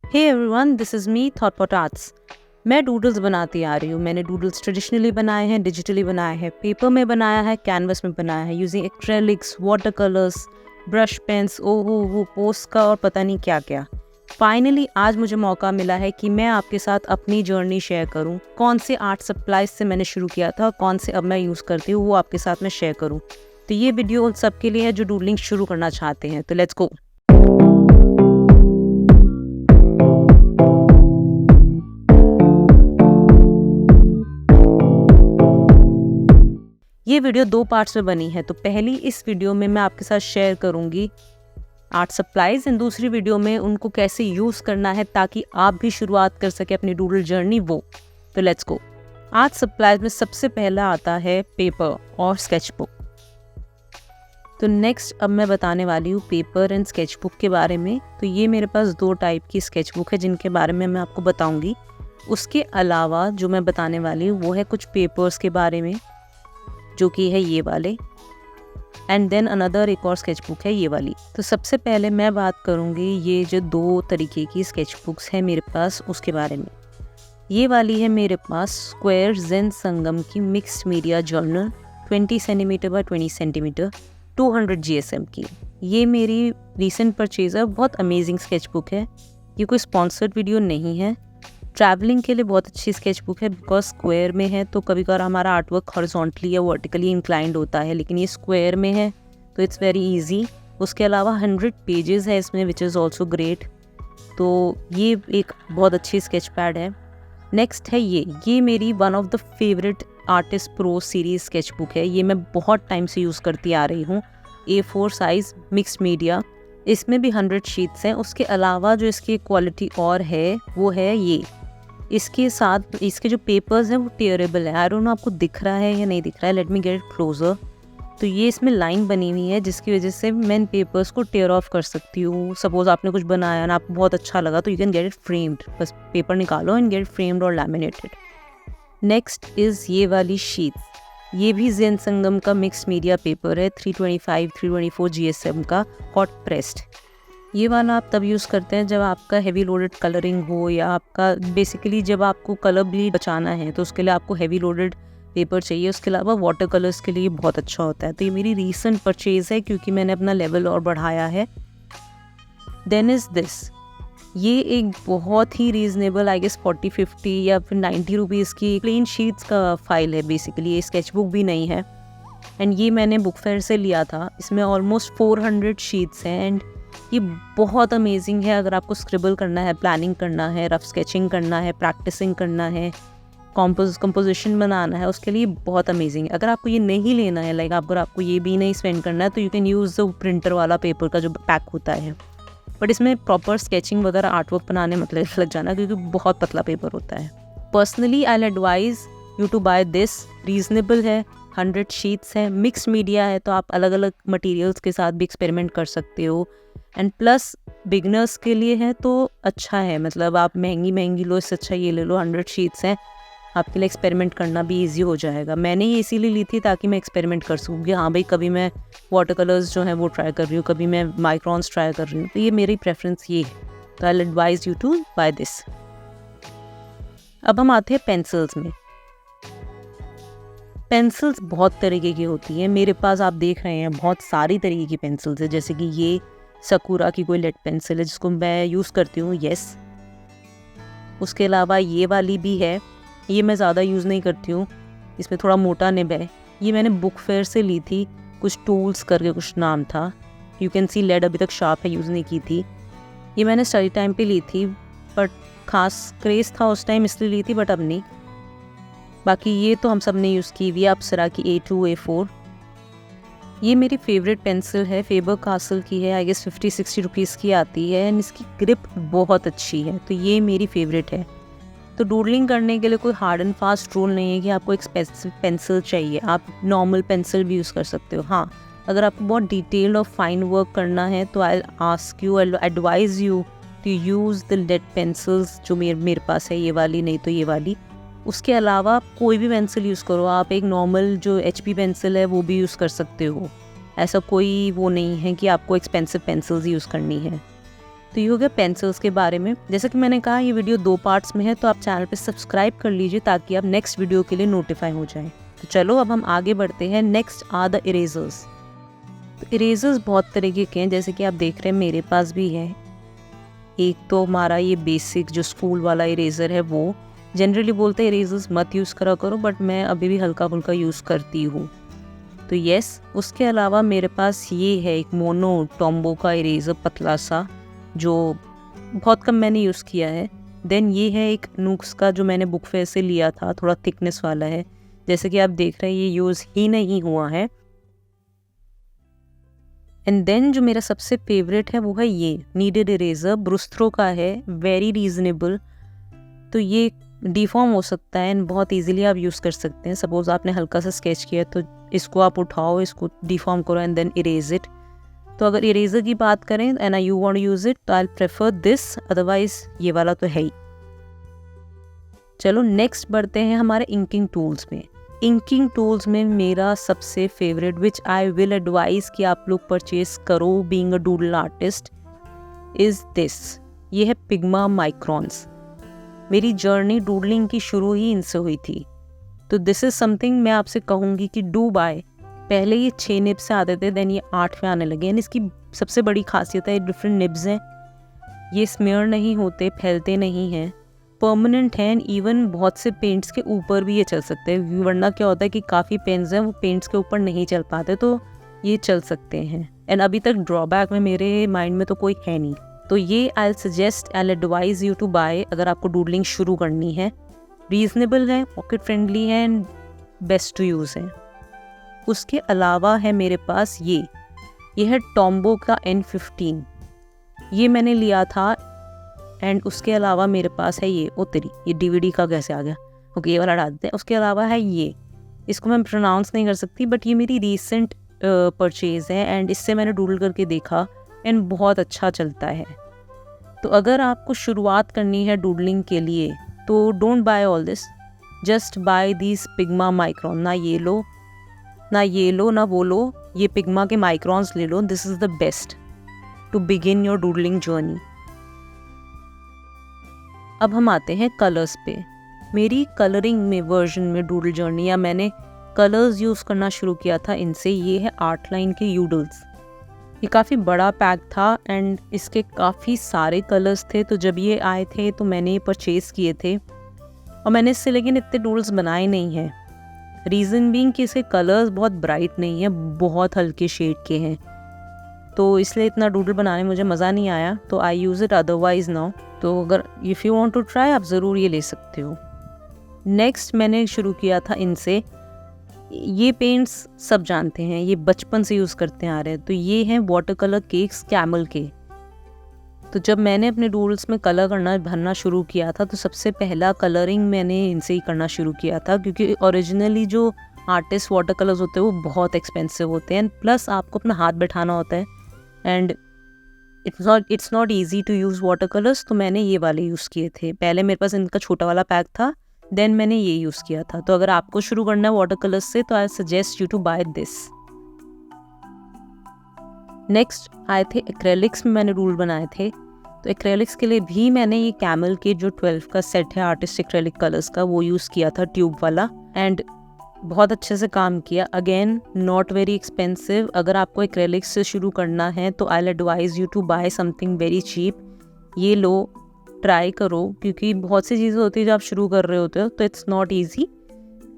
Hey everyone, this is me Thoughtpot arts. मैं doodles बनाती आ रही हूँ। मैंने डूडल्स ट्रेडिशनली बनाए हैं, डिजिटली बनाए हैं, पेपर में बनाया है, कैनवस में बनाया है, using acrylics, water colours, brush pens, ओहो पोस्ट का और पता नहीं क्या क्या। फाइनली आज मुझे मौका मिला है कि मैं आपके साथ अपनी जर्नी शेयर करूँ। कौन से आर्ट सप्लाइज से मैंने शुरू किया था और कौन से अब मैं यूज़ करती हूँ, वो आपके साथ मैं शेयर करूँ। तो ये वीडियो उन सबके लिए है जो डूडलिंग शुरू करना चाहते हैं। तो लेट्स गो। ये वीडियो 2 पार्ट्स में बनी है। तो पहली इस वीडियो में मैं आपके साथ शेयर करूंगी आर्ट सप्लाइज एंड दूसरी वीडियो में उनको कैसे यूज़ करना है ताकि आप भी शुरुआत कर सके अपनी डूडल जर्नी वो। तो लेट्स गो। आर्ट सप्लाइज में सबसे पहला आता है पेपर और स्केच बुक। तो नेक्स्ट अब मैं बताने वाली हूँ पेपर एंड स्केच बुक के बारे में। तो ये मेरे पास 2 टाइप की स्केच बुक है जिनके बारे में मैं आपको बताऊँगी। उसके अलावा जो मैं बताने वाली हूँ वो है कुछ पेपर्स के बारे में, जो कि है ये वाले, एंड देन अनदर एक और स्केच बुक है ये वाली। तो सबसे पहले मैं बात करूँगी ये जो 2 तरीके की स्केच बुक्स है मेरे पास उसके बारे में। ये वाली है मेरे पास स्क्वायर ज़ेन संगम की mixed media journal 20 centimetre bye 20 centimetre 200 GSM की। ये मेरी रिसेंट परचेज़ है, बहुत अमेजिंग स्केच बुक है। ये कोई स्पॉन्सर्ड वीडियो नहीं है। ट्रैवलिंग के लिए बहुत अच्छी स्केच बुक है बिकॉज स्क्वायर में है तो कभी कभार हमारा आर्टवर्क हॉरिजॉन्टली या वर्टिकली इंक्लाइंड होता है, लेकिन ये स्क्वायर में है तो इट्स वेरी इजी। उसके अलावा 100 पेजेस है इसमें विच इज़ ऑल्सो ग्रेट। तो ये एक बहुत अच्छी स्केच पैड है। नेक्स्ट है ये मेरी one of the favourite artist pro series sketch book है। ये मैं बहुत टाइम से यूज़ करती आ रही हूँ। A4 साइज़ मिक्स्ड मीडिया, इसमें भी 100 शीट्स हैं। उसके अलावा जो इसकी क्वालिटी और है वो है ये, इसके साथ इसके जो पेपर्स हैं वो टेयरेबल है। आई डोंट नो आपको दिख रहा है या नहीं दिख रहा है, लेट मी गेट क्लोजर। तो ये इसमें लाइन बनी हुई है जिसकी वजह से मैं इन पेपर्स को टेयर ऑफ कर सकती हूँ। सपोज आपने कुछ बनाया ना, आपको बहुत अच्छा लगा तो you can get it framed. बस पेपर निकालो एंड गेट फ्रेम्ड और लैमिनेटेड। नेक्स्ट इज़ ये वाली शीट। ये भी ज़ेन संगम का मिक्स्ड मीडिया पेपर है, 325 324 GSM का हॉट प्रेस्ड। ये वाला आप तब यूज़ करते हैं जब आपका हैवी लोडेड कलरिंग हो या आपका बेसिकली जब आपको कलर ब्लीड बचाना है तो उसके लिए आपको हैवी लोडेड पेपर चाहिए। उसके अलावा वाटर कलर्स के लिए बहुत अच्छा होता है। तो ये मेरी रीसेंट परचेज़ है क्योंकि मैंने अपना लेवल और बढ़ाया है। देन इज़ दिस, ये एक बहुत ही रीज़नेबल आई गेस 40-50 या फिर 90 रुपीज़ की प्लेन शीट्स का फाइल है बेसिकली। ये स्केच बुक भी नहीं है एंड ये मैंने बुक फेयर से लिया था। इसमें ऑलमोस्ट 400 शीट्स हैं एंड ये बहुत अमेजिंग है अगर आपको स्क्रिबल करना है, प्लानिंग करना है, रफ स्केचिंग करना है, प्रैक्टिसिंग करना है, कंपोजिशन बनाना है, उसके लिए बहुत अमेजिंग है। अगर आपको ये नहीं लेना है, लाइक अगर आपको ये भी नहीं स्पेंड करना है तो you can use the printer वाला पेपर का जो पैक होता है। बट इसमें प्रॉपर स्केचिंग वगैरह आर्टवर्क बनाने मतलब लग जाना क्योंकि बहुत पतला पेपर होता है। Personally I advise you to buy this. Reasonable है, 100 शीट्स है, मिक्स्ड मीडिया है तो आप अलग अलग मटेरियल्स के साथ भी एक्सपेरिमेंट कर सकते हो एंड प्लस बिगनर्स के लिए है तो अच्छा है। मतलब आप महंगी लो, इससे अच्छा ये ले लो। 100 शीट्स हैं, आपके लिए एक्सपेरिमेंट करना भी इजी हो जाएगा। मैंने ये इसीलिए ली थी ताकि मैं एक्सपेरिमेंट कर सकूँ कि हाँ भाई कभी मैं वाटर कलर्स जो हैं वो ट्राई कर रही हूँ, कभी मैं माइक्रॉन्स ट्राई कर रही हूँ। तो ये मेरी प्रेफरेंस ये है, तो I advise you to buy this. अब हम आते हैं पेंसिल्स में। पेंसिल्स बहुत तरीके की होती हैं। मेरे पास आप देख रहे हैं बहुत सारी तरीके की पेंसिल्स है, जैसे कि ये सकूरा की कोई लेड पेंसिल है जिसको मैं यूज़ करती हूँ, यस। उसके अलावा ये वाली भी है, ये मैं ज़्यादा यूज़ नहीं करती हूँ, इसमें थोड़ा मोटा निब है। ये मैंने बुक फेयर से ली थी, कुछ टूल्स करके कुछ नाम था। यू कैन सी लेड अभी तक शार्प है, यूज़ नहीं की थी। ये मैंने स्टडी टाइम पे ली थी बट खास क्रेज़ था उस टाइम इसलिए ली थी, बट अब नहीं। बाकी ये तो हम सब ने यूज़ की हुई है अप्सरा की A2 A4। ये मेरी फेवरेट पेंसिल है, फेबर कासल की है। आई गेस 50-60 रुपीज़ की आती है एंड इसकी ग्रिप बहुत अच्छी है, तो ये मेरी फेवरेट है। तो डूडलिंग करने के लिए कोई हार्ड एंड फास्ट रूल नहीं है कि आपको एक स्पेसिफिक पेंसिल चाहिए। आप नॉर्मल पेंसिल भी यूज़ कर सकते हो। हाँ, अगर आपको बहुत डिटेल्ड और फाइन वर्क करना है तो I ask you, I advise you to use the lead pencils जो मेरे पास है, ये वाली नहीं तो ये वाली। उसके अलावा कोई भी पेंसिल यूज़ करो। आप एक नॉर्मल जो HP पेंसिल है वो भी यूज़ कर सकते हो। ऐसा कोई वो नहीं है कि आपको एक्सपेंसिव पेंसिल्स यूज़ करनी है। तो ये हो गया पेंसिल्स के बारे में। जैसा कि मैंने कहा ये वीडियो 2 पार्ट्स में है, तो आप चैनल पे सब्सक्राइब कर लीजिए ताकि आप नेक्स्ट वीडियो के लिए नोटिफाई हो जाएं। तो चलो अब हम आगे बढ़ते हैं। Next are the erasers. तो इरेजर्स बहुत तरीके के हैं, जैसे कि आप देख रहे हैं मेरे पास भी है। एक तो हमारा ये बेसिक जो स्कूल वाला इरेज़र है, वो जनरली बोलते हैं इरेजर्स मत यूज़ करा करो, बट मैं अभी भी हल्का फुल्का यूज़ करती हूँ। तो यस, उसके अलावा मेरे पास ये है एक मोनो टॉम्बो का इरेज़र पतला सा, जो बहुत कम मैंने यूज़ किया है। देन ये है एक नूक्स का जो मैंने बुक फेयर से लिया था, थोड़ा थिकनेस वाला है। जैसे कि आप देख रहे हैं ये यूज़ ही नहीं हुआ है। एंड देन जो मेरा सबसे फेवरेट है वो है ये नीडेड इरेज़र, ब्रुस्थ्रो का है, वेरी रीज़नेबल। तो ये डिफॉर्म हो सकता है एंड बहुत इजीली आप यूज़ कर सकते हैं। सपोज़ आपने हल्का सा स्केच किया तो इसको आप उठाओ, इसको डिफॉर्म करो एंड देन इरेज इट। तो अगर इरेज़र की बात करें and you want use it तो आई प्रेफर दिस, अदरवाइज ये वाला तो है ही। चलो नेक्स्ट बढ़ते हैं हमारे इंकिंग टूल्स में। इंकिंग टूल्स में मेरा सबसे favourite which I will advise कि आप लोग परचेज करो being a doodle artist is this. ये है पिग्मा माइक्रॉन्स। मेरी जर्नी डूडलिंग की शुरू ही इनसे हुई थी, तो दिस इज़ समथिंग मैं आपसे कहूँगी कि डू बाय। पहले ये 6 निब्स से आते थे, देन ये 8 में आने लगे। एंड इसकी सबसे बड़ी खासियत है डिफरेंट निब्स हैं, ये स्मेयर नहीं होते, फैलते नहीं हैं, परमानेंट हैं। इवन बहुत से पेंट्स के ऊपर भी ये चल सकते हैं, वरना क्या होता है कि काफ़ी पेन्स हैं वो पेंट्स के ऊपर नहीं चल पाते, तो ये चल सकते हैं। एंड अभी तक ड्रॉबैक में मेरे माइंड में तो कोई है नहीं, तो ये I suggest, I advise you to buy अगर आपको डूडलिंग शुरू करनी है। रीजनेबल है, पॉकेट फ्रेंडली है एंड बेस्ट टू यूज़ है। उसके अलावा है मेरे पास ये है टॉम्बो का N15, ये मैंने लिया था। एंड उसके अलावा मेरे पास है ये ये DVD का कैसे आ गया, ओके ये वाला डाल देते हैं। उसके अलावा है ये, इसको मैं प्रोनाउंस नहीं कर सकती, बट ये मेरी रीसेंट परचेज़ है एंड इससे मैंने डूडल करके देखा एंड बहुत अच्छा चलता है। तो अगर आपको शुरुआत करनी है डूडलिंग के लिए तो don't buy all this, just buy this Pigma Micron. ना ये लो ना वो लो, ये पिग्मा के माइक्रॉन्स ले लो। This is the best to begin your doodling journey. अब हम आते हैं कलर्स पे। मेरी कलरिंग में वर्जन में डूडल जर्नी या मैंने कलर्स यूज़ करना शुरू किया था इनसे। ये है आर्ट लाइन के यूडल्स। ये काफ़ी बड़ा पैक था एंड इसके काफ़ी सारे कलर्स थे, तो जब ये आए थे तो मैंने ये परचेज़ किए थे और मैंने इससे लेकिन इतने डूडल्स बनाए नहीं हैं। रीज़न बीइंग कि इसके कलर्स बहुत ब्राइट नहीं है, बहुत हल्के शेड के हैं, तो इसलिए इतना डूडल बनाने में मुझे मज़ा नहीं आया। तो I use it otherwise now. तो अगर if you want to try आप ज़रूर ये ले सकते हो। नेक्स्ट मैंने शुरू किया था इनसे, ये पेंट्स सब जानते हैं, ये बचपन से यूज़ करते आ रहे हैं। तो ये हैं वाटर कलर केक्स कैमल के। तो जब मैंने अपने डूडल्स में कलर भरना शुरू किया था तो सबसे पहला कलरिंग मैंने इनसे ही करना शुरू किया था, क्योंकि ओरिजिनली जो आर्टिस्ट वाटर कलर्स होते हैं वो बहुत एक्सपेंसिव होते हैं, प्लस आपको अपना हाथ बैठाना होता है and it's not easy to use water colours. तो मैंने ये वाले यूज़ किए थे। पहले मेरे पास इनका छोटा वाला पैक था, देन मैंने ये यूज़ किया था। तो अगर आपको शुरू करना है वाटर कलर्स से तो I suggest you to buy this. Next आए थे एक्रेलिक्स में, मैंने डूडल बनाए थे। तो एक्रेलिक्स के लिए भी मैंने ये कैमल के जो 12 का सेट है आर्टिस्ट एक्रेलिक कलर्स का, वो यूज़ किया था ट्यूब वाला एंड बहुत अच्छे से काम किया। Again not very expensive. अगर आपको एक्रेलिक्स से शुरू करना है तो I advise you to buy something very cheap. ये लो, ट्राई करो, क्योंकि बहुत सी चीज़ें होती है जो आप शुरू कर रहे होते हो तो इट्स नॉट ईजी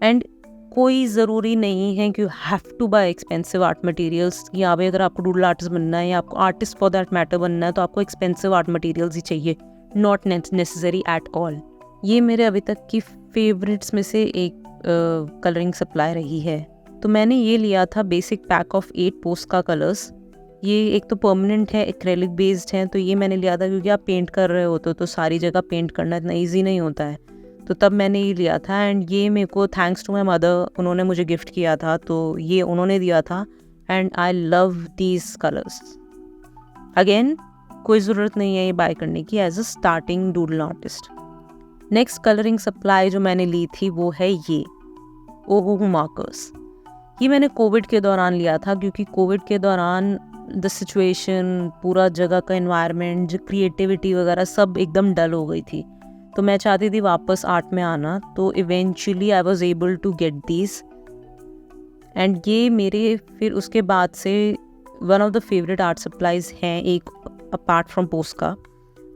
एंड कोई ज़रूरी नहीं है कि you have to buy expensive art materials. यहाँ पे अगर आपको डूडल आर्टिस्ट बनना है या आपको आर्टिस्ट फॉर दैट मैटर बनना है तो आपको एक्सपेंसिव आर्ट मटेरियल्स ही चाहिए, नॉट नेसेसरी एट ऑल। ये मेरे अभी तक की फेवरेट्स में से एक कलरिंग सप्लाई रही है। तो मैंने ये लिया था बेसिक पैक ऑफ 8 पोस्ट का कलर्स। ये एक तो परमानेंट है, एक्रेलिक बेस्ड है, तो ये मैंने लिया था क्योंकि आप पेंट कर रहे होते हो तो सारी जगह पेंट करना इतना ईजी नहीं होता है, तो तब मैंने ये लिया था। एंड ये मेरे को थैंक्स टू माई मदर, उन्होंने मुझे गिफ्ट किया था, तो ये उन्होंने दिया था and I love these colours. Again कोई ज़रूरत नहीं है ये बाय करने की as a starting doodle artist. Next colouring supply जो मैंने ली थी वो है ये ओहो मार्कर्स। ये मैंने कोविड के दौरान लिया था, क्योंकि कोविड के दौरान द सिचुएशन, पूरा जगह का एनवायरनमेंट, जो क्रिएटिविटी वगैरह सब एकदम डल हो गई थी। तो मैं चाहती थी वापस आर्ट में आना, तो eventually I was able to get these. And ये मेरे फिर उसके बाद से one of the favourite art supplies हैं, एक अपार्ट फ्रॉम पोस्ट का।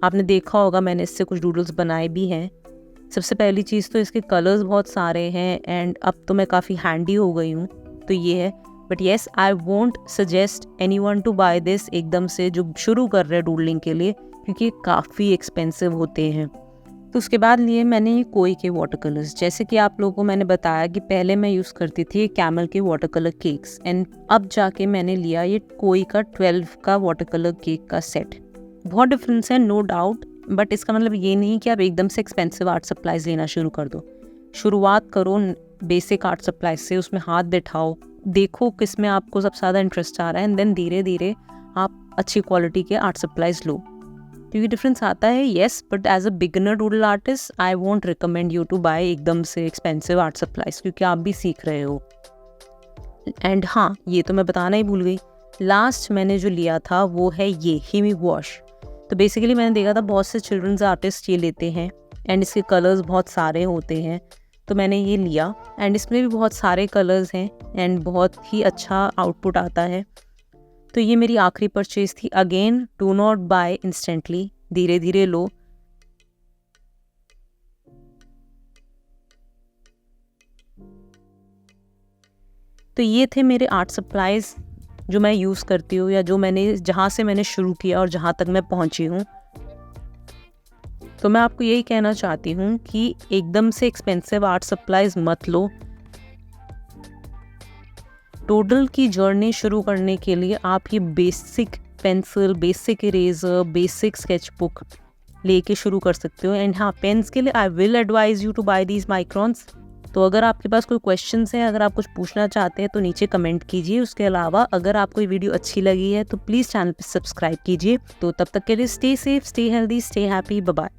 आपने देखा होगा मैंने इससे कुछ डूडल्स बनाए भी हैं। सबसे पहली चीज़ तो इसके कलर्स बहुत सारे हैं एंड अब तो मैं काफ़ी हैंडी हो गई हूँ, तो ये है। But yes, I won't suggest anyone to buy this एकदम से जो शुरू कर रहे हैं डूडलिंग के लिए, क्योंकि ये काफ़ी एक्सपेंसिव होते हैं। तो उसके बाद लिए मैंने ये कोई के वाटर कलर्स। जैसे कि आप लोगों को मैंने बताया कि पहले मैं यूज़ करती थी कैमल के वाटर कलर केक्स, एंड अब जाके मैंने लिया ये कोई का 12 का वाटर कलर केक का सेट। बहुत डिफरेंस है नो डाउट, बट इसका मतलब ये नहीं कि आप एकदम से एक्सपेंसिव आर्ट सप्लाइज लेना शुरू कर दो। शुरुआत करो बेसिक आर्ट सप्लाइज से, उसमें हाथ बैठाओ, देखो किस में आपको सबसे ज़्यादा इंटरेस्ट आ रहा है, एंड देन धीरे धीरे आप अच्छी क्वालिटी के आर्ट सप्लाइज लो, क्योंकि डिफरेंस आता है। Yes, but as a beginner doodle artist I won't recommend you to buy एकदम से एक्सपेंसिव आर्ट सप्लाइज, क्योंकि आप भी सीख रहे हो। एंड हाँ, ये तो मैं बताना ही भूल गई, लास्ट मैंने जो लिया था वो है ये हिमी वॉश। तो बेसिकली मैंने देखा था बहुत से चिल्ड्रंस आर्टिस्ट ये लेते हैं एंड इसके कलर्स बहुत सारे होते हैं, तो मैंने ये लिया एंड इसमें भी बहुत सारे कलर्स हैं एंड बहुत ही अच्छा आउटपुट आता है। तो ये मेरी आखिरी परचेज थी। Again, do not buy instantly, धीरे धीरे लो। तो ये थे मेरे आर्ट सप्लाइज जो मैं यूज़ करती हूँ, या जो मैंने जहाँ से मैंने शुरू किया और जहाँ तक मैं पहुँची हूँ। तो मैं आपको यही कहना चाहती हूँ कि एकदम से एक्सपेंसिव आर्ट सप्लाइज मत लो। डूडल की जर्नी शुरू करने के लिए आप ये basic pencil, basic eraser, basic sketch book लेके शुरू कर सकते हो। एंड हाँ, पेन्स के लिए I will advise you to buy these microns. तो अगर आपके पास कोई क्वेश्चंस हैं, अगर आप कुछ पूछना चाहते हैं तो नीचे कमेंट कीजिए। उसके अलावा अगर आपको ये वीडियो अच्छी लगी है तो प्लीज़ चैनल पर सब्सक्राइब कीजिए। तो तब तक के लिए stay safe, stay healthy, stay happy, bye bye.